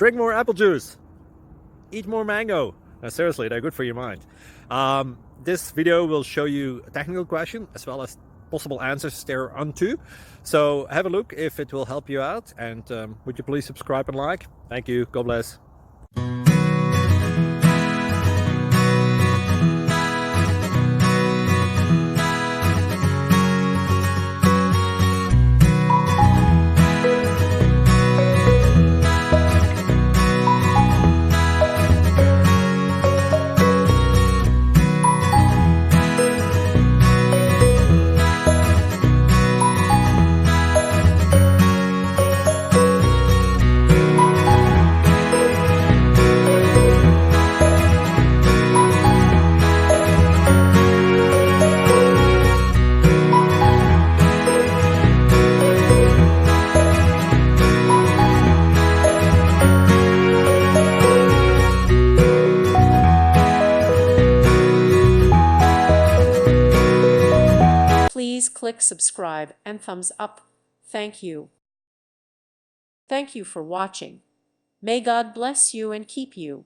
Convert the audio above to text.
Drink more apple juice. Eat more mango. Seriously, they're good for your mind. This video will show you a technical question as well as possible answers thereunto. So have a look if it will help you out, and would you please subscribe and like? Thank you. God bless. Please click subscribe and thumbs up. Thank you. Thank you for watching. May God bless you and keep you.